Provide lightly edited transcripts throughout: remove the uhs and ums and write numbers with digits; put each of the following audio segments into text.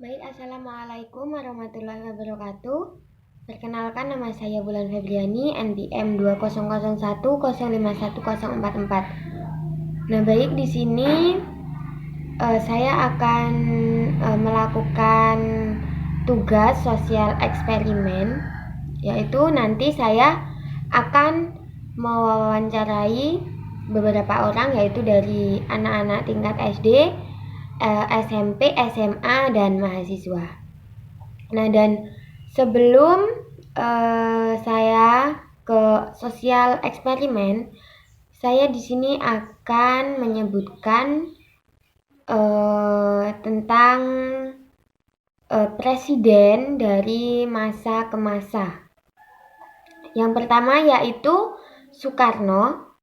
Baik, Assalamualaikum warahmatullahi wabarakatuh. Perkenalkan, nama saya Bulan Febriani, NPM 2001051044. Nah, baik, di sini saya akan melakukan tugas sosial eksperimen, yaitu nanti saya akan mewawancarai beberapa orang, yaitu dari anak-anak tingkat SD, SMP, SMA, dan mahasiswa. Nah, dan sebelum saya ke sosial eksperimen, saya di sini akan menyebutkan tentang presiden dari masa ke masa. Yang pertama yaitu Soekarno,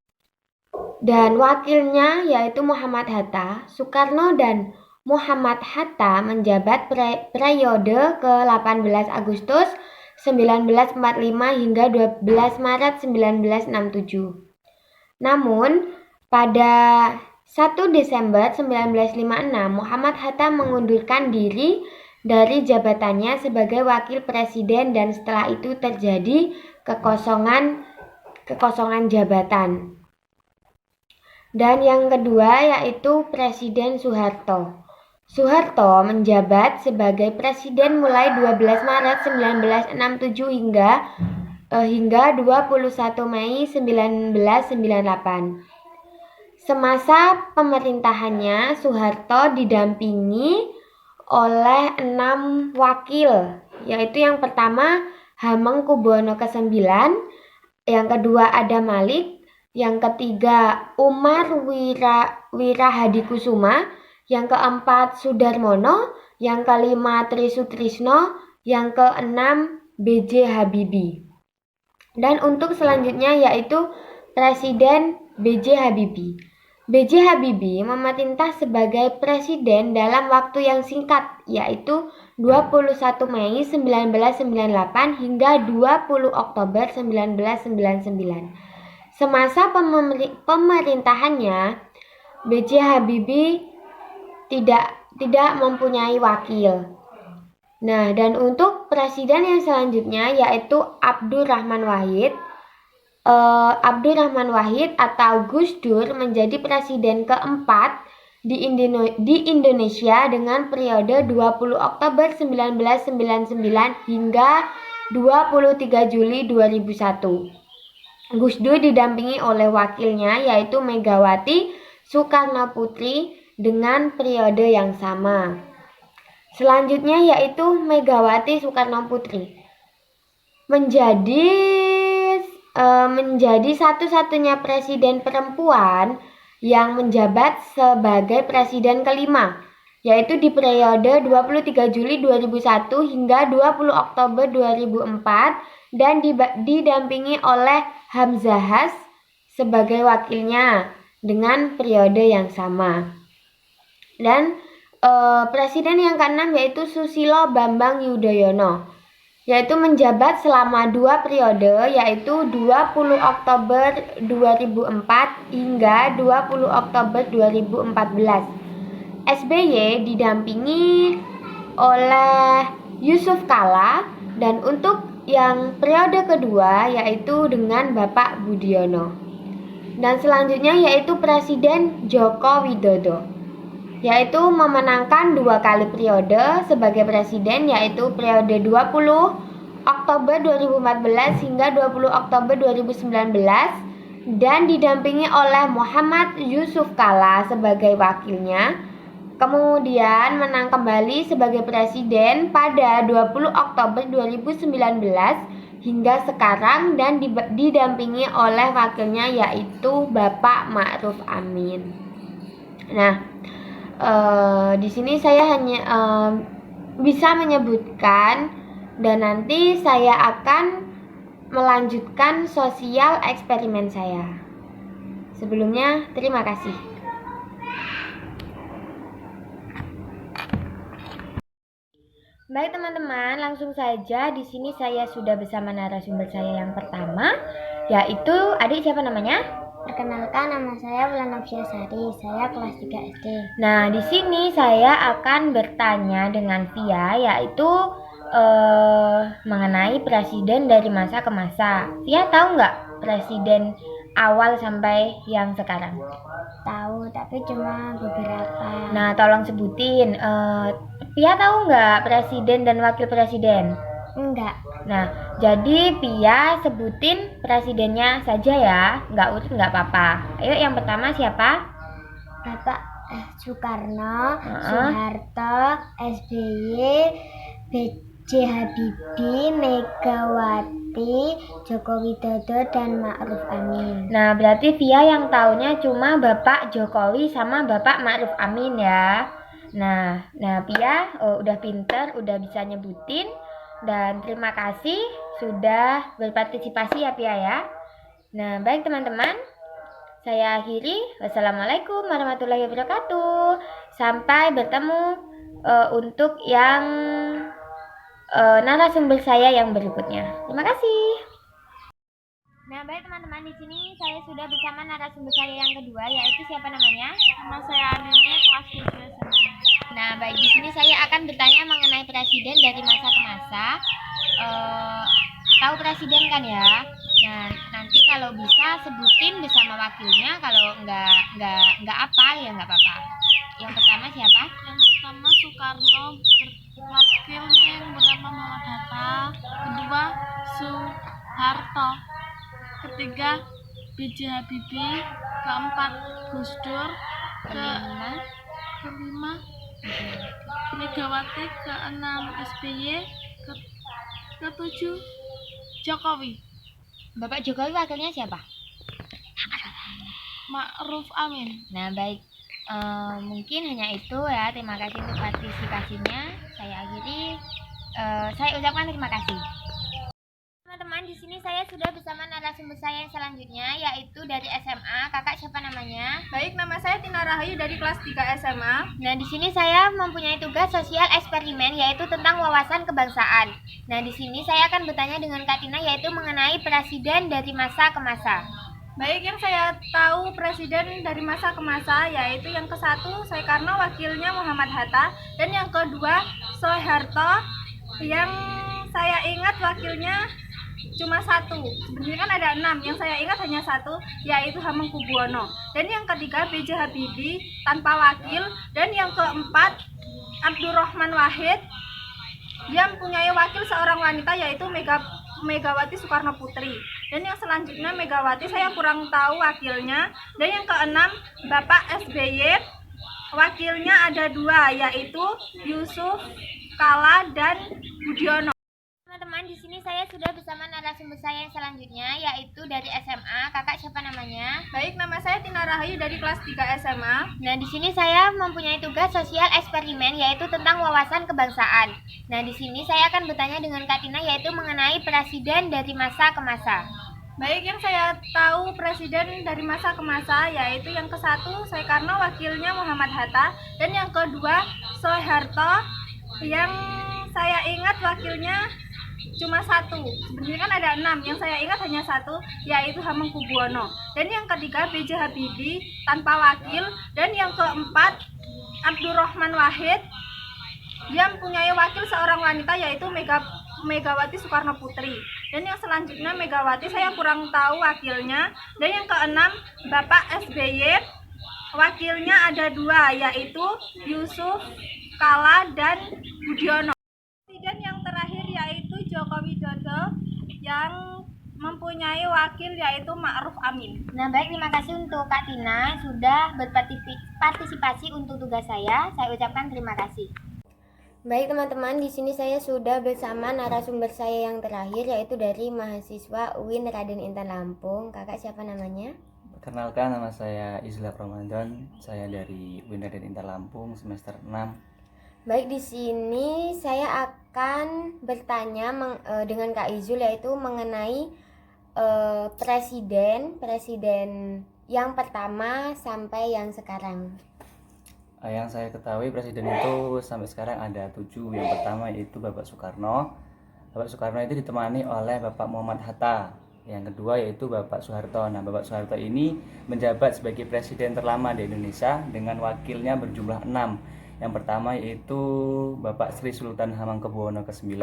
dan wakilnya yaitu Muhammad Hatta. Soekarno dan Muhammad Hatta menjabat periode ke-18 Agustus 1945 hingga 12 Maret 1967. Namun, pada 1 Desember 1956, Muhammad Hatta mengundurkan diri dari jabatannya sebagai wakil presiden, dan setelah itu terjadi kekosongan jabatan. Dan yang kedua yaitu Presiden Soeharto. Soeharto menjabat sebagai presiden mulai 12 Maret 1967 hingga 21 Mei 1998. Semasa pemerintahannya, Soeharto didampingi oleh 6 wakil, yaitu yang pertama Hamengkubuwono ke-9, yang kedua Adam Malik, yang ketiga Umar Wirahadikusuma, yang keempat Sudarmono, yang kelima Tri Sutrisno, yang keenam B.J. Habibie. Dan untuk selanjutnya yaitu Presiden B.J. Habibie. B.J. Habibie memerintah sebagai presiden dalam waktu yang singkat, yaitu 21 Mei 1998 hingga 20 Oktober 1999. Semasa pemerintahannya, B.J. Habibie tidak mempunyai wakil. Nah, dan untuk presiden yang selanjutnya yaitu Abdurrahman Wahid. Abdurrahman Wahid atau Gus Dur menjadi presiden keempat di Indonesia dengan periode 20 Oktober 1999 hingga 23 Juli 2001. Gus Dur didampingi oleh wakilnya yaitu Megawati Soekarnoputri dengan periode yang sama. Selanjutnya yaitu Megawati Soekarnoputri menjadi satu-satunya presiden perempuan yang menjabat sebagai presiden kelima, yaitu di periode 23 Juli 2001 hingga 20 Oktober 2004, dan didampingi oleh Hamzahas sebagai wakilnya dengan periode yang sama. Dan presiden yang keenam yaitu Susilo Bambang Yudhoyono, yaitu menjabat selama 2 periode, yaitu 20 Oktober 2004 hingga 20 Oktober 2014. SBY didampingi oleh Yusuf Kala, dan untuk yang periode kedua yaitu dengan Bapak Budiono. Dan selanjutnya yaitu Presiden Joko Widodo, yaitu memenangkan 2 kali periode sebagai presiden, yaitu periode 20 Oktober 2014 hingga 20 Oktober 2019, dan didampingi oleh Muhammad Yusuf Kala sebagai wakilnya. Kemudian menang kembali sebagai presiden pada 20 Oktober 2019 hingga sekarang, dan didampingi oleh wakilnya yaitu Bapak Ma'ruf Amin. Nah, di sini saya hanya bisa menyebutkan, dan nanti saya akan melanjutkan sosial eksperimen saya. Sebelumnya, terima kasih. Baik teman-teman, langsung saja. Di sini saya sudah bersama narasumber saya yang pertama, yaitu adik siapa namanya? Perkenalkan, nama saya Wulan Sari. Saya kelas 3 SD. Nah, di sini saya akan bertanya dengan Via, yaitu mengenai presiden dari masa ke masa. Via tahu nggak presiden awal sampai yang sekarang? Tahu, tapi cuma beberapa. Nah, tolong sebutin. Via tahu nggak presiden dan wakil presiden? Enggak. Nah, jadi Pia sebutin presidennya saja ya, nggak urut nggak apa-apa. Ayo yang pertama siapa? Bapak Soekarno, Soeharto, SBY, B.J. Habibie, Megawati, Joko Widodo, dan Ma'ruf Amin. Nah, berarti Via yang taunya cuma Bapak Jokowi sama Bapak Ma'ruf Amin ya. Nah Pia udah pinter, udah bisa nyebutin. Dan terima kasih sudah berpartisipasi ya Pia ya. Nah, baik teman-teman. Saya akhiri. Wassalamualaikum warahmatullahi wabarakatuh. Sampai bertemu untuk yang narasumber saya yang berikutnya. Terima kasih. Nah, baik teman-teman, di sini saya sudah bersama narasumber saya yang kedua, yaitu siapa namanya? Nama saya Andini, kelas 7 SMP. Nah, baik, di sini saya akan bertanya mengenai presiden dari masa ke masa. Tahu presiden kan ya? Nah, nanti kalau bisa sebutin bersama wakilnya, kalau nggak apa ya nggak apa-apa. Yang pertama siapa? Yang pertama Soekarno, wakilnya yang bernama Muhammad Hatta. Kedua Soeharto. Ketiga B.J. Habibie. Keempat Gus Dur. Kelima Megawati. Keenam SBY. Ketujuh Jokowi. Bapak Jokowi wakilnya siapa? Ma'ruf Amin. Nah, baik. Mungkin hanya itu ya. Terima kasih untuk partisipasinya. Saya akhiri. Saya ucapkan terima kasih. Teman-teman, di sini saya sudah bersama narasumber saya yang selanjutnya, yaitu dari SMA. Kakak siapa namanya? Baik, nama saya Tina Rahayu dari kelas 3 SMA. Nah, di sini saya mempunyai tugas sosial eksperimen, yaitu tentang wawasan kebangsaan. Nah, di sini saya akan bertanya dengan Kak Tina, yaitu mengenai presiden dari masa ke masa. Baik, yang saya tahu presiden dari masa ke masa yaitu yang ke-1 Soekarno, wakilnya Muhammad Hatta, dan yang kedua Soeharto, yang saya ingat wakilnya cuma 1. Sebenarnya kan ada 6, yang saya ingat hanya 1, yaitu Hamengkubuwono. Dan yang ketiga B.J. Habibie tanpa wakil, dan yang keempat Abdurrahman Wahid. Dia mempunyai wakil seorang wanita yaitu Megawati Soekarno Putri. Dan yang selanjutnya Megawati saya kurang tahu wakilnya. Dan yang keenam Bapak SBY, wakilnya ada 2 yaitu Yusuf Kala dan Budiono. Teman-teman, di sini saya sudah bersama narasumber saya yang selanjutnya, yaitu dari SMA. Kakak siapa namanya? Baik, nama saya Tina Rahayu dari kelas 3 SMA. Nah, di sini saya mempunyai tugas sosial eksperimen, yaitu tentang wawasan kebangsaan. Nah, di sini saya akan bertanya dengan Kak Tina, yaitu mengenai presiden dari masa ke masa. Baik, yang saya tahu presiden dari masa ke masa yaitu yang ke-1 Soekarno, wakilnya Muhammad Hatta, dan yang kedua Soeharto, yang saya ingat wakilnya cuma 1. Sebenarnya kan ada 6, yang saya ingat hanya 1, yaitu Hamengkubuwono. Dan yang ketiga B.J. Habibie tanpa wakil, dan yang keempat Abdurrahman Wahid. Dia mempunyai wakil seorang wanita yaitu Megawati Soekarno Putri. Dan yang selanjutnya Megawati saya kurang tahu wakilnya. Dan yang keenam Bapak SBY, wakilnya ada 2 yaitu Yusuf Kala dan Budiono. Presiden yang terakhir yaitu Joko Widodo, yang mempunyai wakil yaitu Ma'ruf Amin. Nah, baik, terima kasih untuk Kak Tina sudah berpartisipasi untuk tugas saya. Saya ucapkan terima kasih. Baik teman-teman, di sini saya sudah bersama narasumber saya yang terakhir, yaitu dari mahasiswa UIN Raden Intan Lampung. Kakak siapa namanya? Perkenalkan, nama saya Izlak Ramadan. Saya dari UIN Raden Intan Lampung semester 6. Baik, di sini saya akan bertanya dengan Kak Izul, yaitu mengenai presiden yang pertama sampai yang sekarang. Yang saya ketahui presiden itu sampai sekarang ada 7. Yang pertama yaitu Bapak Soekarno. Bapak Soekarno itu ditemani oleh Bapak Muhammad Hatta. Yang kedua yaitu Bapak Soeharto. Nah, Bapak Soeharto ini menjabat sebagai presiden terlama di Indonesia dengan wakilnya berjumlah 6. Yang pertama yaitu Bapak Sri Sultan Hamengkubuwono ke-9,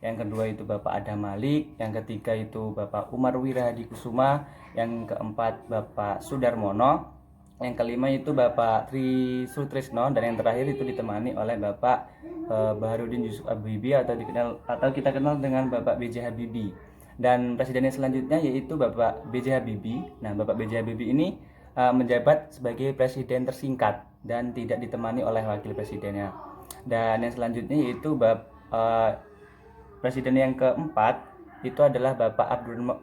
yang kedua itu Bapak Adam Malik, yang ketiga itu Bapak Umar Wirahadikusuma, yang keempat Bapak Sudarmono, yang kelima itu Bapak Tri Sutrisno, dan yang terakhir itu ditemani oleh Bapak Baharudin Yusuf Habibie atau kita kenal dengan Bapak B.J. Habibie. Dan presiden yang selanjutnya yaitu Bapak B.J. Habibie. Nah, Bapak B.J. Habibie ini menjabat sebagai presiden tersingkat dan tidak ditemani oleh wakil presidennya. Dan yang selanjutnya yaitu presiden yang keempat itu adalah Bapak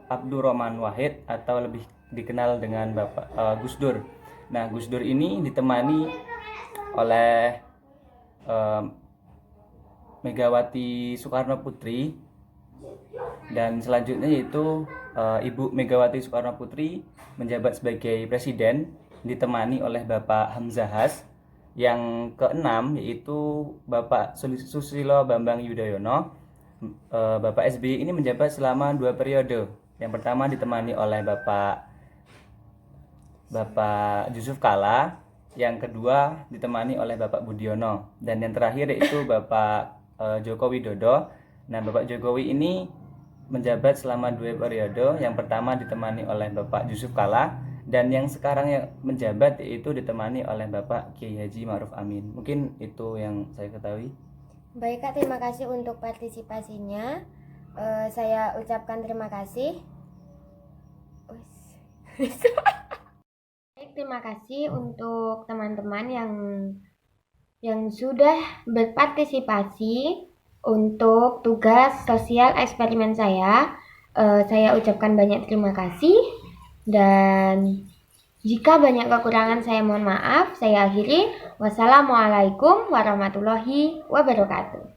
Abdurrahman Wahid atau lebih dikenal dengan Bapak Gus Dur. Nah, Gus Dur ini ditemani oleh Megawati Soekarno Putri, dan selanjutnya yaitu Ibu Megawati Soekarno Putri menjabat sebagai presiden ditemani oleh Bapak Hamzahas. Yang keenam yaitu Bapak Susilo Bambang Yudhoyono. Bapak SBY ini menjabat selama 2 periode. Yang pertama ditemani oleh Bapak Yusuf Kala, yang kedua ditemani oleh Bapak Budiono, dan yang terakhir yaitu Bapak Joko Widodo. Nah, Bapak Jokowi ini menjabat selama 2 periode. Yang pertama ditemani oleh Bapak Yusuf Kala, dan yang sekarang yang menjabat yaitu ditemani oleh Bapak Kiai Haji Ma'ruf Amin. Mungkin itu yang saya ketahui. Baik Kak, terima kasih untuk partisipasinya. Saya ucapkan terima kasih. Baik, terima kasih untuk teman-teman yang sudah berpartisipasi untuk tugas sosial eksperimen saya. Saya ucapkan banyak terima kasih, dan jika banyak kekurangan saya mohon maaf. Saya akhiri. Wassalamualaikum warahmatullahi wabarakatuh.